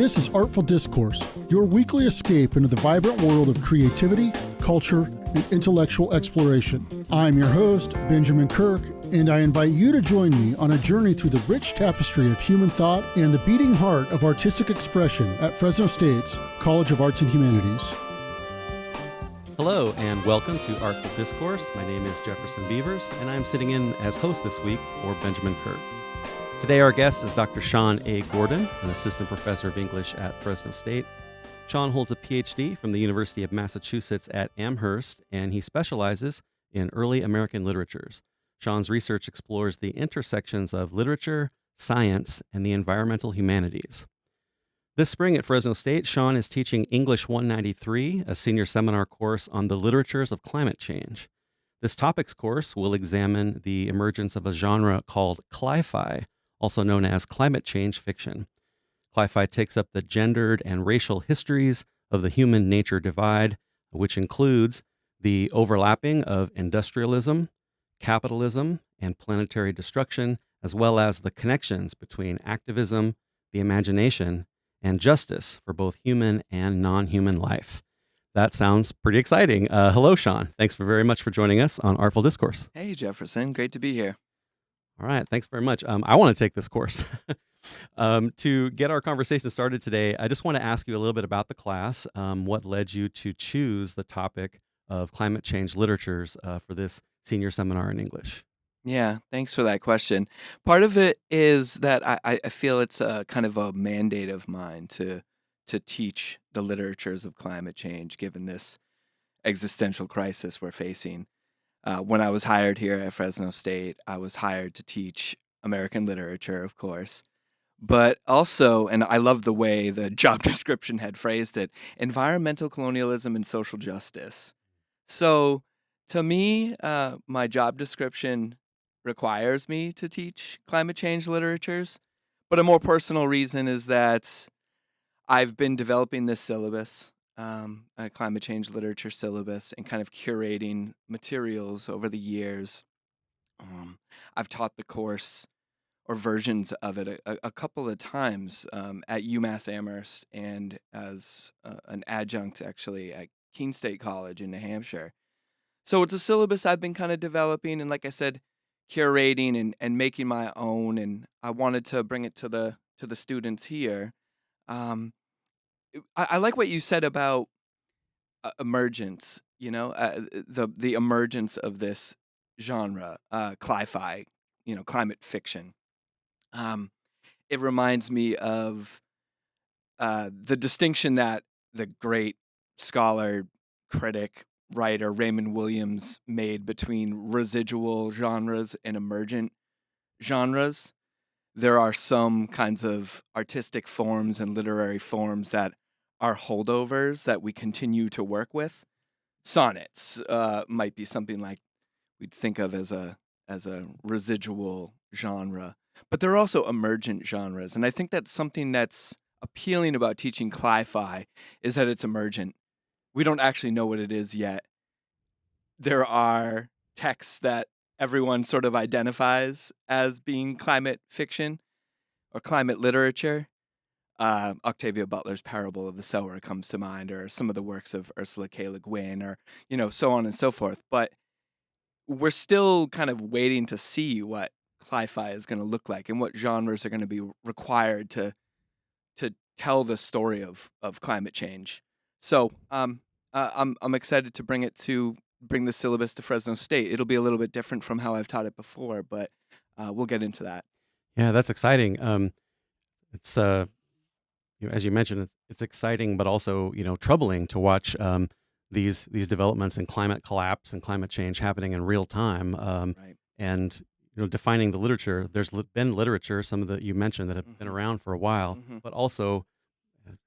This is Artful Discourse, your weekly escape into the vibrant world of creativity, culture, and intellectual exploration. I'm your host, Benjamin Kirk, and I invite you to join me on a journey through the rich tapestry of human thought and the beating heart of artistic expression at Fresno State's College of Arts and Humanities. Hello and welcome to Artful Discourse. My name is Jefferson Beavers, and I'm sitting in as host this week for Benjamin Kirk. Today our guest is Dr. Sean A. Gordon, an assistant professor of English at Fresno State. Sean holds a PhD from the University of Massachusetts at Amherst, and he specializes in early American literatures. Sean's research explores the intersections of literature, science, and the environmental humanities. This spring at Fresno State, Sean is teaching English 193, a senior seminar course on the literatures of climate change. This topics course will examine the emergence of a genre called Cli-fi, also known as climate change fiction. Cli-fi takes up the gendered and racial histories of the human-nature divide, which includes the overlapping of industrialism, capitalism, and planetary destruction, as well as the connections between activism, the imagination, and justice for both human and non-human life. That sounds pretty exciting. Hello, Sean. Thanks very much for joining us on Artful Discourse. Hey, Jefferson. Great to be here. All right. Thanks very much. I want to take this course. To get our conversation started today, I just want to ask you a little bit about the class. What led you to choose the topic of climate change literatures for this senior seminar in English? Yeah, thanks for that question. Part of it is that I feel it's a kind of a mandate of mine to teach the literatures of climate change, given this existential crisis we're facing. When I was hired here at Fresno State, I was hired to teach American literature, of course, but also, and I love the way the job description had phrased it, environmental colonialism and social justice. So to me, my job description requires me to teach climate change literatures, but a more personal reason is that I've been developing this syllabus, a climate change literature syllabus, and kind of curating materials over the years. I've taught the course or versions of it a couple of times at UMass Amherst and as an adjunct actually at Keene State College in New Hampshire. So it's a syllabus I've been kind of developing and, like I said, curating and making my own, and I wanted to bring it to the students here. I like what you said about emergence. The emergence of this genre, Cli-fi, climate fiction. It reminds me of the distinction that the great scholar, critic, writer Raymond Williams made between residual genres and emergent genres. There are some kinds of artistic forms and literary forms that are holdovers that we continue to work with. Sonnets might be something like we'd think of as a residual genre, but there are also emergent genres, and I think that's something that's appealing about teaching Cli-fi is that it's emergent. We don't actually know what it is yet. There are texts that everyone sort of identifies as being climate fiction or climate literature. Octavia Butler's Parable of the Sower comes to mind, or some of the works of Ursula K. Le Guin, or so on and so forth. But we're still kind of waiting to see what Cli-fi is going to look like and what genres are going to be required to tell the story of climate change. So I'm excited to bring the syllabus to Fresno State. It'll be a little bit different from how I've taught it before, but we'll get into that. Yeah, that's exciting. It's as you mentioned, it's exciting, but also troubling to watch these developments in climate collapse and climate change happening in real time. Right. And defining the literature. There's been literature, some of that you mentioned, that have been around for a while, but also,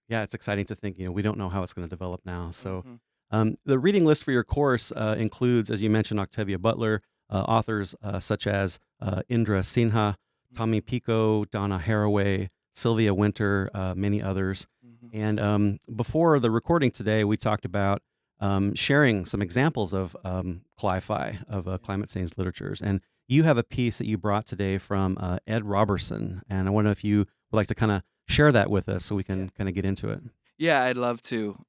yeah, it's exciting to think we don't know how it's going to develop now. So. The reading list for your course includes, as you mentioned, Octavia Butler, authors such as Indra Sinha, Tommy Pico, Donna Haraway, Sylvia Winter, many others. And before the recording today, we talked about sharing some examples of Cli-fi, of climate change literatures. And you have a piece that you brought today from Ed Robertson. And I wonder if you would like to kind of share that with us so we Yeah. can kind of get into it? Yeah, I'd love to.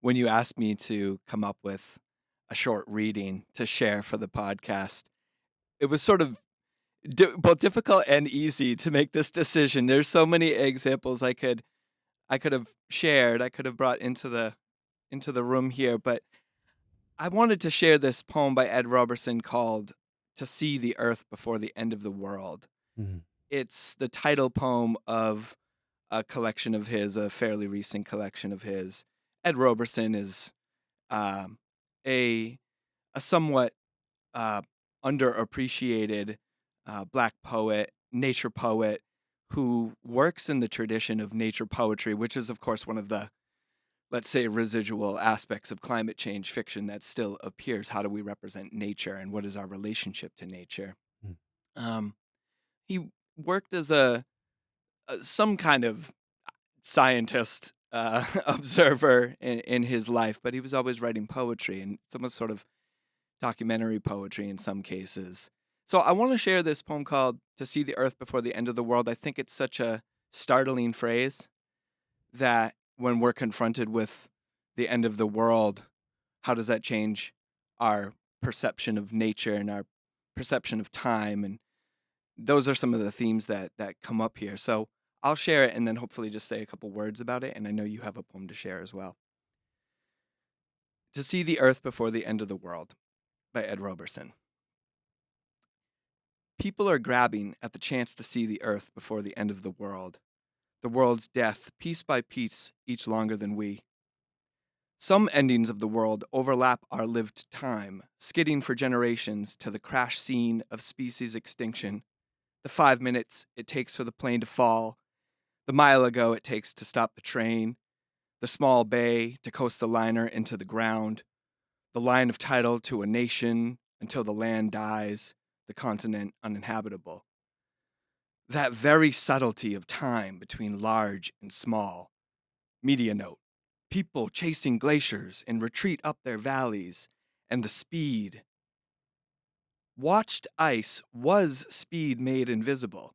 When you asked me to come up with a short reading to share for the podcast, it was sort of both difficult and easy to make this decision. There's so many examples I could have shared, I could have brought into the room here, but I wanted to share this poem by Ed Roberson called "To See the Earth Before the End of the World." Mhm. It's the title poem of a collection of his, a fairly recent collection of his. Ed Roberson is um, a a somewhat uh, underappreciated black poet, nature poet, who works in the tradition of nature poetry, which is, of course, one of the, let's say, residual aspects of climate change fiction that still appears. How do we represent nature, and what is our relationship to nature? Mm. Um, he worked as a some kind of scientist, observer in his life, but he was always writing poetry and some sort of documentary poetry in some cases. So I want to share this poem called "To See the Earth Before the End of the World." I think it's such a startling phrase that when we're confronted with the end of the world, how does that change our perception of nature and our perception of time? And those are some of the themes that come up here. So I'll share it and then hopefully just say a couple words about it. And I know you have a poem to share as well. "To See the Earth Before the End of the World" by Ed Roberson. People are grabbing at the chance to see the earth before the end of the world's death, piece by piece, each longer than we. Some endings of the world overlap our lived time, skidding for generations to the crash scene of species extinction, the 5 minutes it takes for the plane to fall, the mile ago it takes to stop the train, the small bay to coast the liner into the ground, the line of title to a nation until the land dies, the continent uninhabitable. That very subtlety of time between large and small. Media note: people chasing glaciers in retreat up their valleys, and the speed. Watched ice was speed made invisible.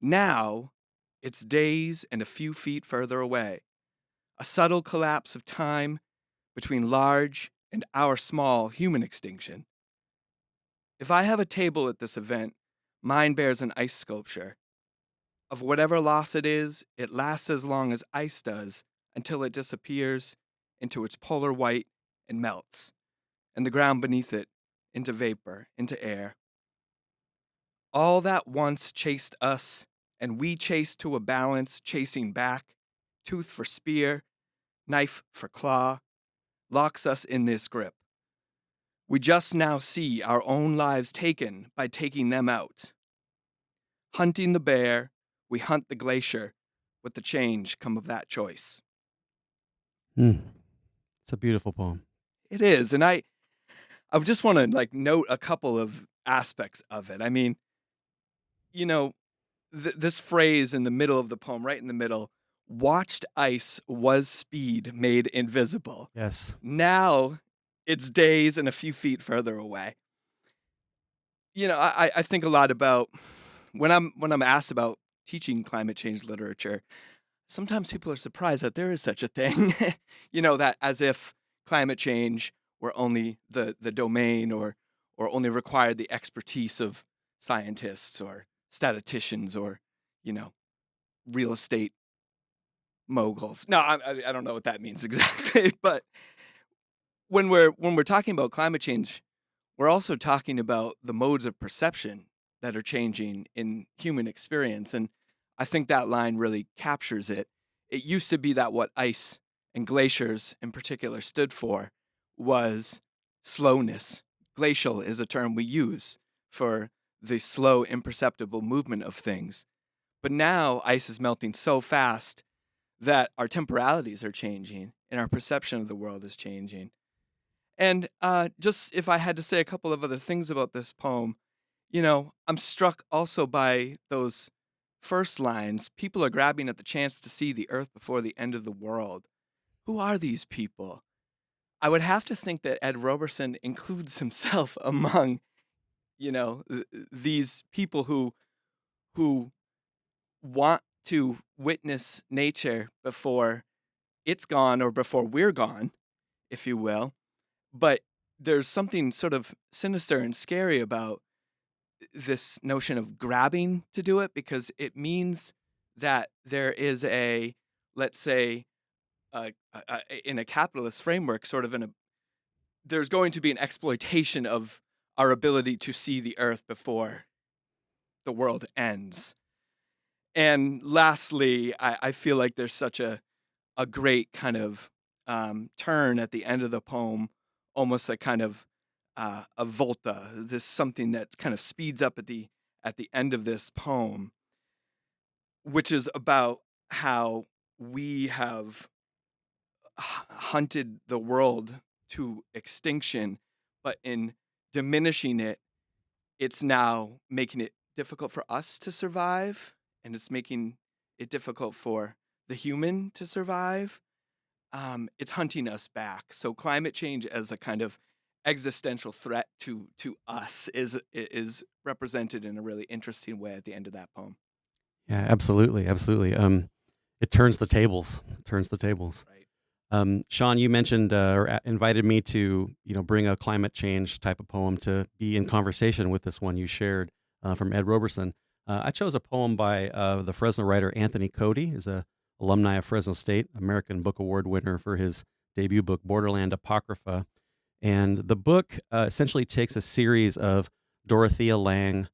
Now, it's days and a few feet further away. A subtle collapse of time between large and our small human extinction. If I have a table at this event, mine bears an ice sculpture. Of whatever loss it is, it lasts as long as ice does until it disappears into its polar white and melts, and the ground beneath it into vapor, into air. All that once chased us, and we chased to a balance, chasing back, tooth for spear, knife for claw, locks us in this grip. We just now see our own lives taken by taking them out. Hunting the bear, we hunt the glacier, with the change come of that choice. Mm. It's a beautiful poem. It is, and I just want to like note a couple of aspects of it. I mean, you know, this phrase in the middle of the poem, right in the middle, watched ice was speed made invisible. Yes. Now it's days and a few feet further away. I think a lot about when I'm asked about teaching climate change literature. Sometimes people are surprised that there is such a thing, that as if climate change were only the domain or only required the expertise of scientists or statisticians or, you know, real estate moguls. No, I don't know what that means exactly, but when we're talking about climate change, we're also talking about the modes of perception that are changing in human experience. And I think that line really captures it. It used to be that what ice and glaciers in particular stood for was slowness. Glacial is a term we use for the slow, imperceptible movement of things. But now ice is melting so fast that our temporalities are changing and our perception of the world is changing. And just if I had to say a couple of other things about this poem, I'm struck also by those first lines. People are grabbing at the chance to see the earth before the end of the world. Who are these people? I would have to think that Ed Roberson includes himself among, these people who want to witness nature before it's gone or before we're gone, if you will. But there's something sort of sinister and scary about this notion of grabbing to do it because it means that there is a, let's say, in a capitalist framework, sort of there's going to be an exploitation of our ability to see the earth before the world ends. And lastly, I feel like there's such a great kind of turn at the end of the poem, almost a kind of a volta. This something that kind of speeds up at the end of this poem, which is about how we have hunted the world to extinction, but in diminishing it, it's now making it difficult for us to survive, and it's making it difficult for the human to survive. It's hunting us back. So climate change as a kind of existential threat to us is represented in a really interesting way at the end of that poem. Yeah, absolutely, absolutely. It turns the tables. It turns the tables. Right. Sean, you mentioned invited me to bring a climate change type of poem to be in conversation with this one you shared from Ed Roberson. I chose a poem by the Fresno writer Anthony Cody, who's a alumni of Fresno State, American Book Award winner for his debut book Borderland Apocrypha. And the book essentially takes a series of Dorothea Lange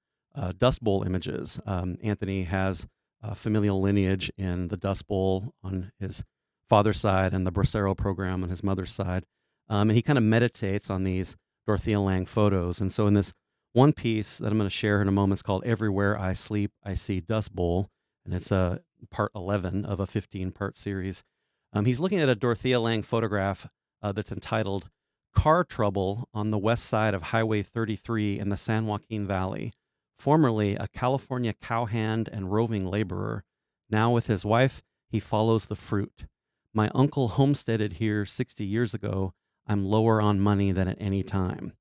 Dust Bowl images. Anthony has familial lineage in the Dust Bowl on his father's side and the Bracero program on his mother's side. And he kind of meditates on these Dorothea Lange photos. And so in this one piece that I'm going to share in a moment, it's called Everywhere I Sleep, I See Dust Bowl. And it's part 11 of a 15-part series. He's looking at a Dorothea Lange photograph that's entitled Car Trouble on the West Side of Highway 33 in the San Joaquin Valley. Formerly a California cowhand and roving laborer, now with his wife, he follows the fruit. My uncle homesteaded here 60 years ago. I'm lower on money than at any time.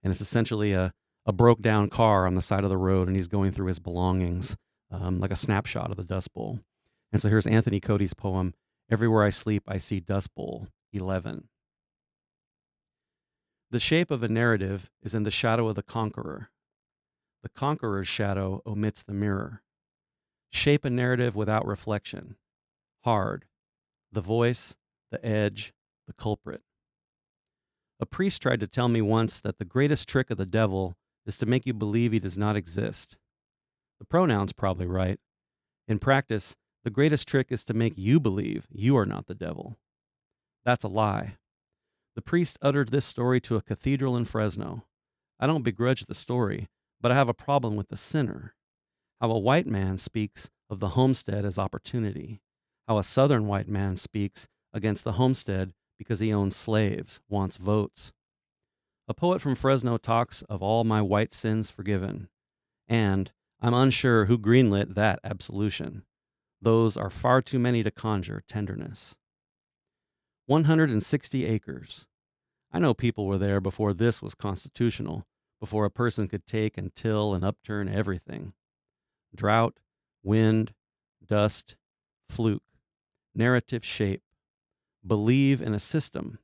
And it's essentially a broke down car on the side of the road, and he's going through his belongings, like a snapshot of the Dust Bowl. And so here's Anthony Cody's poem, Everywhere I Sleep, I See Dust Bowl, 11. The shape of a narrative is in the shadow of the conqueror. The conqueror's shadow omits the mirror. Shape a narrative without reflection. Hard. The voice, the edge, the culprit. A priest tried to tell me once that the greatest trick of the devil is to make you believe he does not exist. The pronoun's probably right. In practice, the greatest trick is to make you believe you are not the devil. That's a lie. The priest uttered this story to a cathedral in Fresno. I don't begrudge the story, but I have a problem with the sinner. How a white man speaks of the homestead as opportunity. How a southern white man speaks against the homestead because he owns slaves, wants votes. A poet from Fresno talks of all my white sins forgiven. And I'm unsure who greenlit that absolution. Those are far too many to conjure tenderness. 160 acres. I know people were there before this was constitutional, before a person could take and till and upturn everything. Drought, wind, dust, fluke, narrative shape. Believe in a system.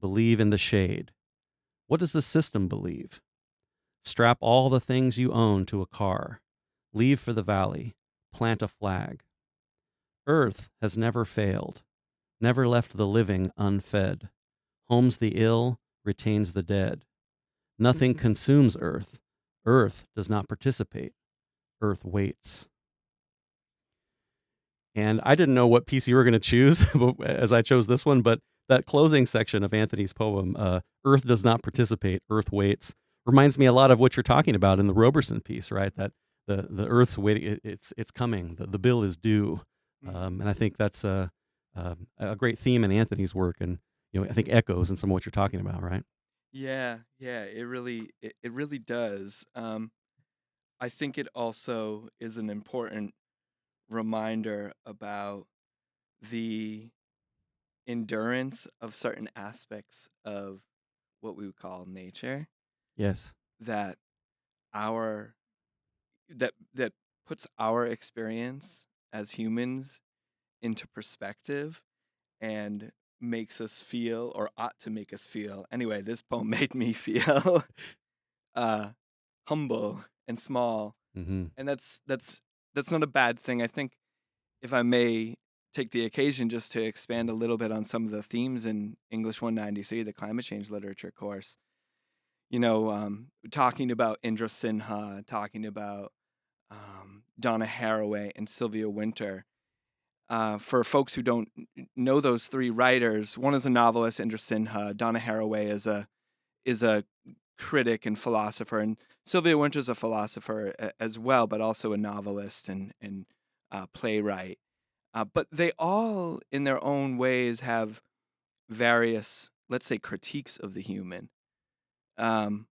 Believe in the shade. What does the system believe? Strap all the things you own to a car. Leave for the valley. Plant a flag. Earth has never failed, never left the living unfed. Homes the ill, retains the dead. Nothing consumes Earth. Earth does not participate. Earth waits. And I didn't know what piece you were going to choose as I chose this one, but that closing section of Anthony's poem, Earth does not participate, Earth waits, reminds me a lot of what you're talking about in the Roberson piece, right? That the Earth's waiting, it's coming, the bill is due. And I think that's a great theme in Anthony's work, and I think echoes in some of what you're talking about, right? Yeah, yeah, it really does. I think it also is an important reminder about the endurance of certain aspects of what we would call nature Yes. that our that puts our experience as humans into perspective and makes us feel, or ought to make us feel. Anyway, this poem made me feel uh, humble and small, Hmm. and that's not a bad thing. I think, if I may take the occasion just to expand a little bit on some of the themes in English 193, the climate change literature course. Talking about Indra Sinha, talking about Donna Haraway and Sylvia Wynter. For folks who don't know those three writers, one is a novelist, Indra Sinha. Donna Haraway is a critic and philosopher, and Sylvia Wynter is a philosopher as well, but also a novelist and playwright. But they all, in their own ways, have various, let's say, critiques of the human, um,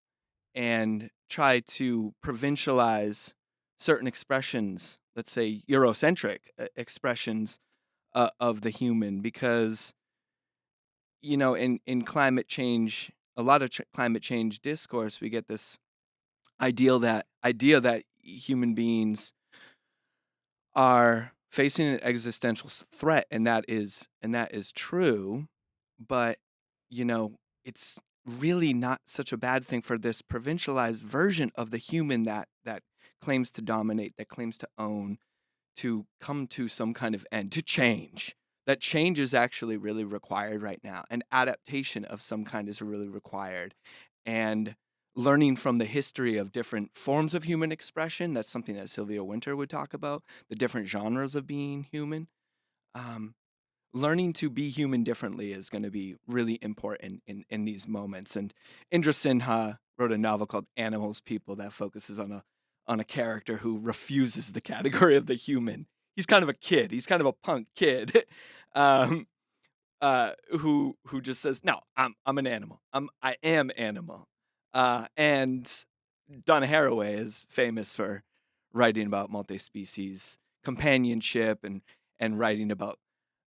and try to provincialize certain expressions, let's say Eurocentric expressions of the human, because in climate change, a lot of climate change discourse, we get this idea that human beings are facing an existential threat, and that is true, but you know it's really not such a bad thing for this provincialized version of the human that claims to dominate, that claims to own, to come to some kind of end, to change. That change is actually really required right now. And adaptation of some kind is really required. And learning from the history of different forms of human expression, that's something that Sylvia Wynter would talk about, the different genres of being human. Um, Learning to be human differently is going to be really important in these moments. And Indra Sinha wrote a novel called Animals People that focuses on a character who refuses the category of the human. He's kind of a kid. He's kind of a punk kid, um, who just says, "No, I'm an animal. I am animal." And Donna Haraway is famous for writing about multi-species companionship and writing about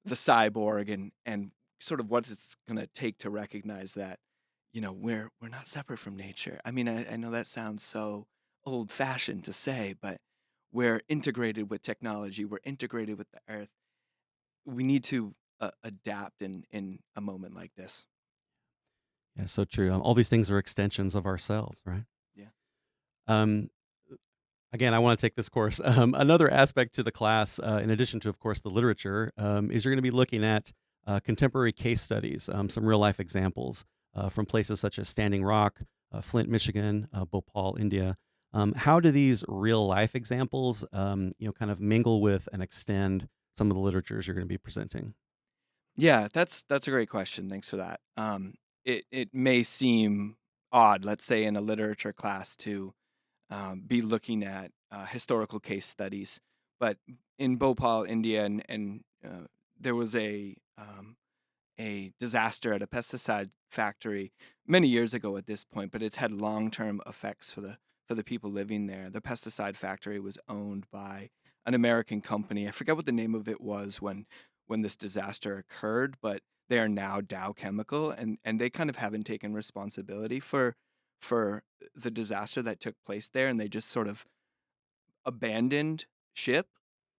the cyborg and sort of what it's going to take to recognize that we're not separate from nature. I mean, I know that sounds so old-fashioned to say, but we're integrated with technology. We're integrated with the earth. We need to adapt in a moment like this. Yeah, so true. All these things are extensions of ourselves, right? Yeah. Um, Again, I want to take this course. Another aspect to the class, in addition to, of course, the literature, is you're going to be looking at contemporary case studies, some real life examples from places such as Standing Rock, Flint, Michigan, Bhopal, India. How do these real life examples, kind of mingle with and extend some of the literatures you're going to be presenting? Yeah, that's a great question. Thanks for that. It may seem odd, let's say in a literature class, to be looking at historical case studies, but in Bhopal, India, and there was a disaster at a pesticide factory many years ago at this point, but it's had long-term effects for the people living there. The pesticide factory was owned by an American company. I forget what the name of it was when this disaster occurred, but they are now Dow Chemical, and they kind of haven't taken responsibility for the disaster that took place there, and they just sort of abandoned ship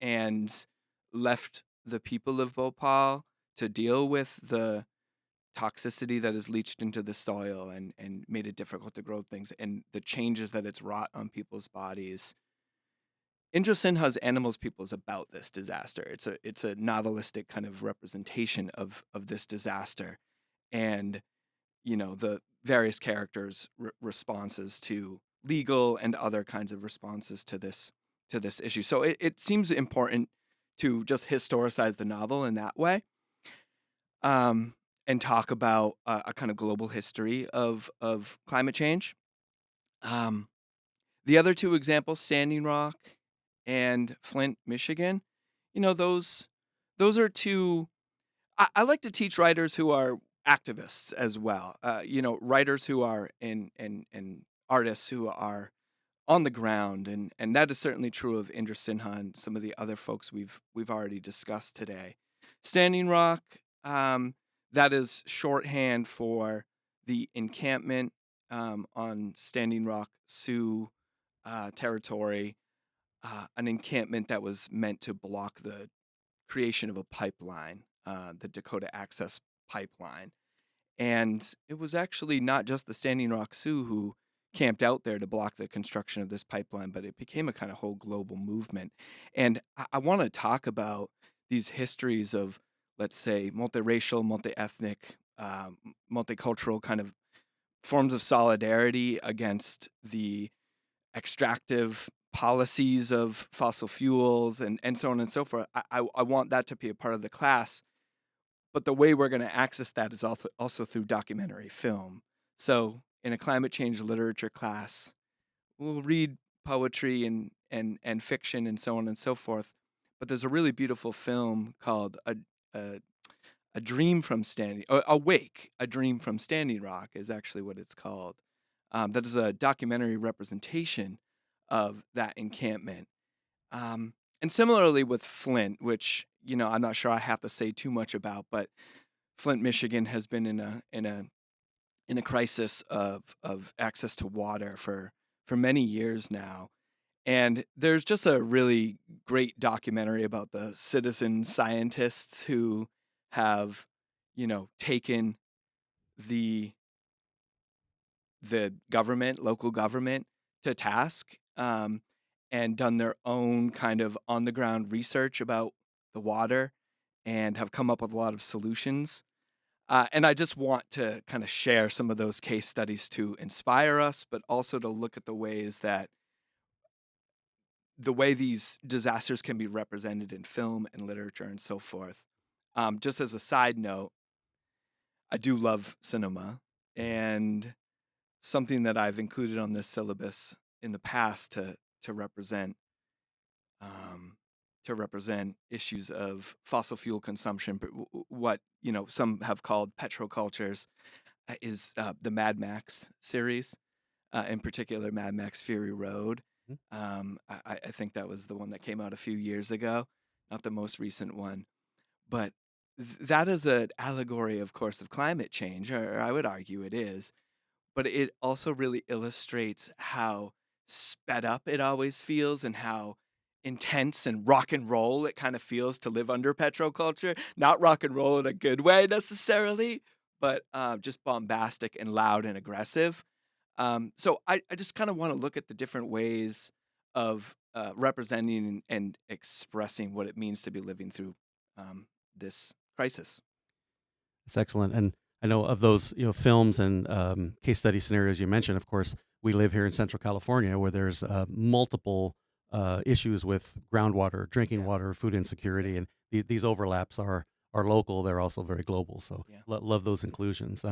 and left the people of Bhopal to deal with the toxicity that is leached into the soil and made it difficult to grow things and the changes that it's wrought on people's bodies. Indra Sinha's Animals People is about this disaster. It's a novelistic kind of representation of this disaster, and the various characters' responses to legal and other kinds of responses to this issue. So it seems important to just historicize the novel in that way, um, and talk about a kind of global history of climate change. Um, the other two examples, Standing Rock and Flint, Michigan, those are two. I like to teach writers who are activists as well. Writers who are and artists who are on the ground, and that is certainly true of Indra Sinha and some of the other folks we've already discussed today. Standing Rock, that is shorthand for the encampment on Standing Rock Sioux territory, an encampment that was meant to block the creation of a pipeline, the Dakota Access Pipeline. And it was actually not just the Standing Rock Sioux who camped out there to block the construction of this pipeline, but it became a kind of whole global movement. And I want to talk about these histories of, let's say, multiracial, multi-ethnic, multicultural kind of forms of solidarity against the extractive policies of fossil fuels and so on and so forth. I want that to be a part of the class, but the way we're going to access that is also through documentary film. So in a climate change literature class, we'll read poetry and fiction and so on and so forth. But there's a really beautiful film called a, a Dream from Standing, Awake, A Dream from Standing Rock is actually what it's called. That is a documentary representation of that encampment. And similarly with Flint, which I'm not sure I have to say too much about, but Flint, Michigan has been in a crisis of access to water for many years now. And there's just a really great documentary about the citizen scientists who have, taken the government, local government, to task, and done their own kind of on the ground research about the water and have come up with a lot of solutions. And I just want to kind of share some of those case studies to inspire us, but also to look at the way these disasters can be represented in film and literature and so forth. Just as a side note, I do love cinema, and something that I've included on this syllabus in the past to represent um, to represent issues of fossil fuel consumption, but what some have called petrocultures, is the Mad Max series, in particular Mad Max Fury Road. Mhm. I think that was the one that came out a few years ago, not the most recent one, but that is an allegory, of course, of climate change, or I would argue it is, but it also really illustrates how sped up it always feels and how intense and rock and roll it kind of feels to live under petroculture. Not rock and roll in a good way necessarily, but just bombastic and loud and aggressive. So I just kind of want to look at the different ways of representing and expressing what it means to be living through this crisis. It's excellent. And I know of those, films and case study scenarios you mentioned. Of course, we live here in Central California, where there's multiple issues with groundwater, drinking Yeah, water, food insecurity, and these overlaps are local. They're also very global. So yeah. love those inclusions.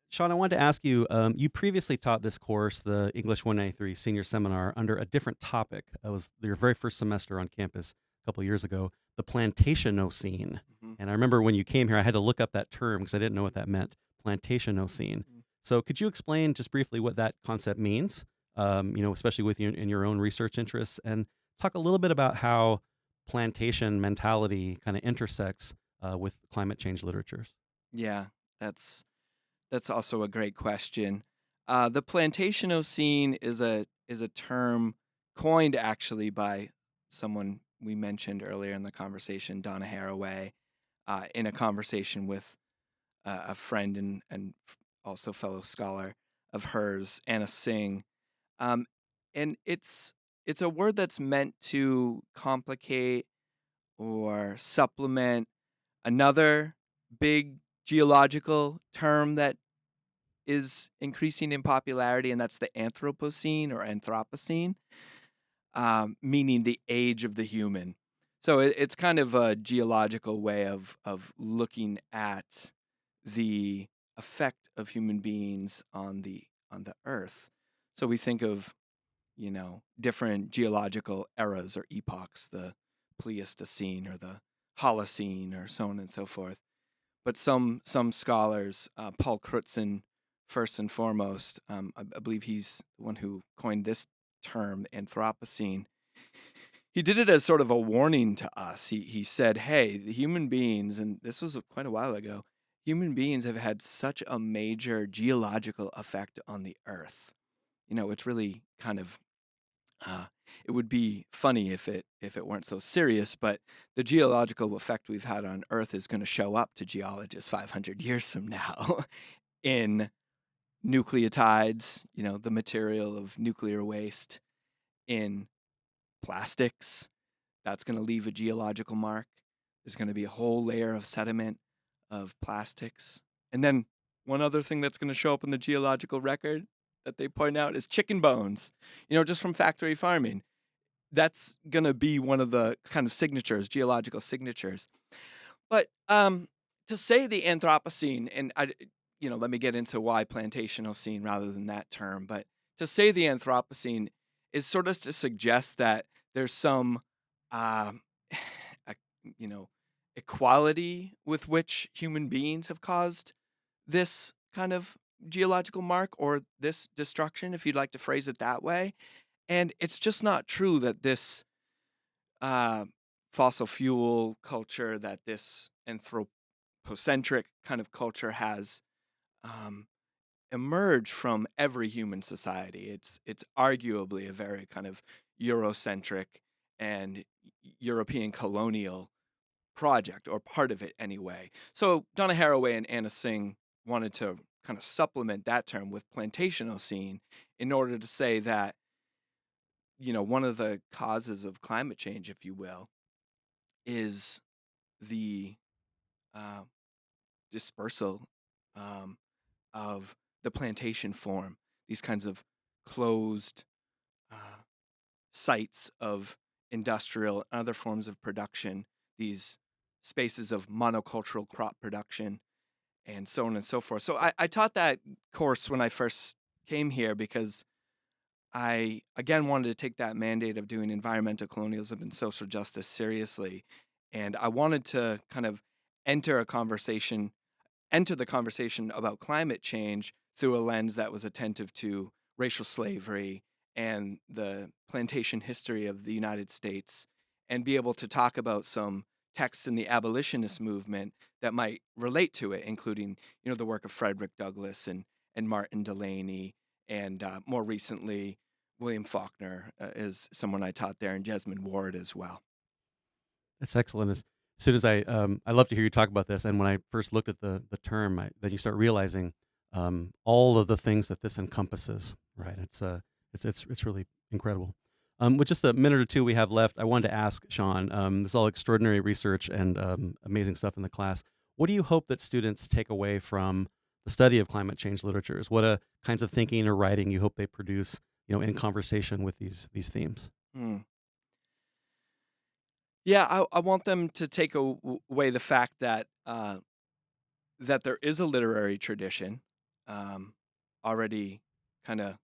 Sean, I wanted to ask you. You previously taught this course, the English 193 Senior Seminar, under a different topic. It was your very first semester on campus a couple years ago, the Plantationocene. Hmm. And I remember when you came here, I had to look up that term because I didn't know what that meant. Plantationocene. So could you explain just briefly what that concept means? Especially with you in your own research interests, and talk a little bit about how plantation mentality kind of intersects with climate change literatures. Yeah, that's That's also a great question. The Plantationocene is a term coined actually by someone we mentioned earlier in the conversation, Donna Haraway, in a conversation with a friend and also fellow scholar of hers, Anna Singh. Um, and it's a word that's meant to complicate or supplement another big geological term that is increasing in popularity, and that's the Anthropocene or Anthropocene, meaning the age of the human. So it's kind of a geological way of looking at the effect of human beings on the Earth. So we think of different geological eras or epochs, the Pleistocene or the Holocene or so on and so forth. But some scholars, Paul Crutzen, first and foremost, I believe he's the one who coined this term, Anthropocene. He did it as sort of a warning to us. He said, "Hey, the human beings," and this was quite a while ago. Human beings have had such a major geological effect on the Earth. It's really kind of Uh, it would be funny if it weren't so serious, but the geological effect we've had on Earth is going to show up to geologists 500 years from now in nucleotides, the material of nuclear waste, in plastics. That's going to leave a geological mark. There's going to be a whole layer of sediment of plastics. And then one other thing that's going to show up in the geological record that they point out is chicken bones, just from factory farming. That's going to be one of the kind of signatures, geological signatures. But to say the Anthropocene, and let me get into why Plantationocene rather than that term, but to say the Anthropocene is sort of to suggest that there's some, uh, a- you know, equality with which human beings have caused this kind of geological mark or this destruction, if you'd like to phrase it that way. And it's just not true that this uh, fossil fuel culture, that this anthropocentric kind of culture has um, emerged from every human society. It's arguably a very kind of Eurocentric and European colonial project, or part of it anyway. So Donna Haraway and Anna Singh wanted to kind of supplement that term with Plantationocene in order to say that, one of the causes of climate change, if you will, is the uh, dispersal um, of the plantation form, these kinds of closed uh, sites of industrial and other forms of production, these spaces of monocultural crop production, and so on and so forth. So I taught that course when I first came here because I, again, wanted to take that mandate of doing environmental colonialism and social justice seriously. And I wanted to kind of enter a conversation enter the conversation about climate change through a lens that was attentive to racial slavery and the plantation history of the United States, and be able to talk about some texts in the abolitionist movement that might relate to it, including, the work of Frederick Douglass and Martin Delany, and more recently, William Faulkner is someone I taught there, and Jesmond Ward as well. That's excellent. As soon as I love to hear you talk about this. And when I first looked at the term, then you start realizing all of the things that this encompasses. Right? It's really incredible. With just a minute or two we have left, I wanted to ask Sean. This is all extraordinary research and amazing stuff in the class. What do you hope that students take away from the study of climate change literatures? What kinds of thinking or writing you hope they produce, in conversation with these themes? Hmm. Yeah, I want them to take away the fact that there is a literary tradition um, already kind of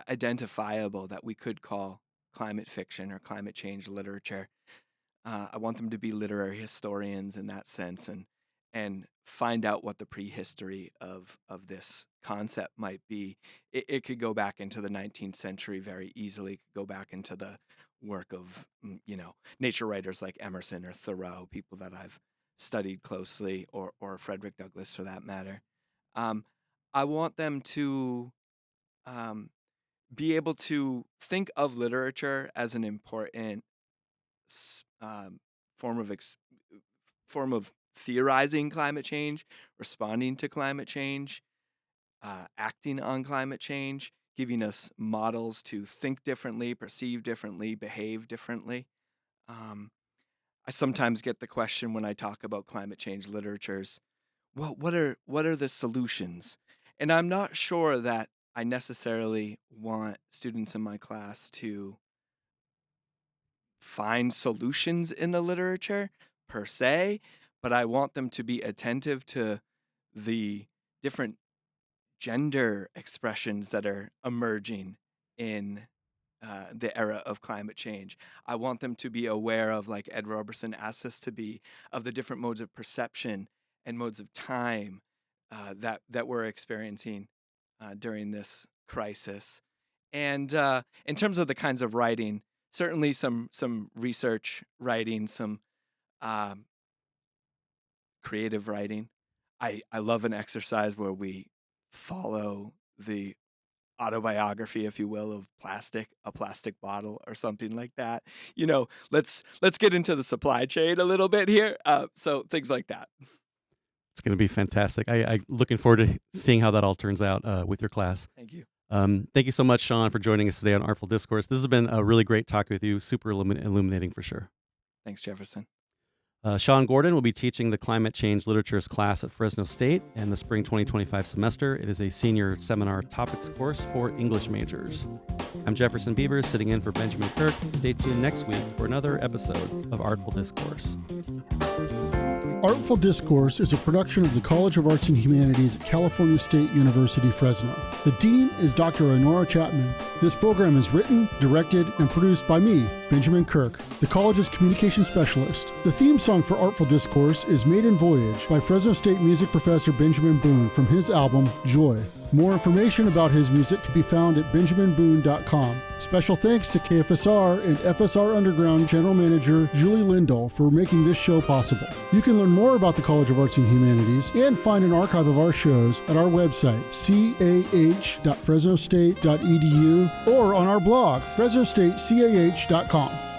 identifiable that we could call climate fiction or climate change literature. I want them to be literary historians in that sense, and find out what the prehistory of this concept might be. It could go back into the 19th century very easily. It could go back into the work of nature writers like Emerson or Thoreau, people that I've studied closely, or Frederick Douglass for that matter. Um, I want them to um, be able to think of literature as an important s- um, form of form of theorizing climate change, responding to climate change, acting on climate change, giving us models to think differently, perceive differently, behave differently. Um, I sometimes get the question when I talk about climate change literatures, well, what are the solutions? And I'm not sure that I necessarily want students in my class to find solutions in the literature per se, but I want them to be attentive to the different gender expressions that are emerging in the era of climate change. I want them to be aware of, like Ed Roberson asks us to be, of the different modes of perception and modes of time that we're experiencing during this crisis. And in terms of the kinds of writing, certainly some research writing, some um, creative writing. I love an exercise where we follow the autobiography, if you will, of a plastic bottle or something like that. Let's get into the supply chain a little bit here. So things like that. It's going to be fantastic. I'm looking forward to seeing how that all turns out with your class. Thank you. Thank you so much, Sean, for joining us today on Artful Discourse. This has been a really great talk with you, super illuminating for sure. Thanks, Jefferson. Sean Gordon will be teaching the Climate Change Literatures class at Fresno State in the spring 2025 semester. It is a senior seminar topics course for English majors. I'm Jefferson Beavers, sitting in for Benjamin Kirk. Stay tuned next week for another episode of Artful Discourse. Artful Discourse is a production of the College of Arts and Humanities at California State University, Fresno. The Dean is Dr. Honora Chapman. This program is written, directed, and produced by me, Benjamin Kirk, the college's communication specialist. The theme song for Artful Discourse is Maiden Voyage by Fresno State music professor Benjamin Boone from his album, Joy. More information about his music can be found at benjaminboone.com. Special thanks to KFSR and FSR Underground General Manager Julie Lindahl for making this show possible. You can learn more about the College of Arts and Humanities and find an archive of our shows at our website, cah.fresnostate.edu, or on our blog, fresnostatecah.com.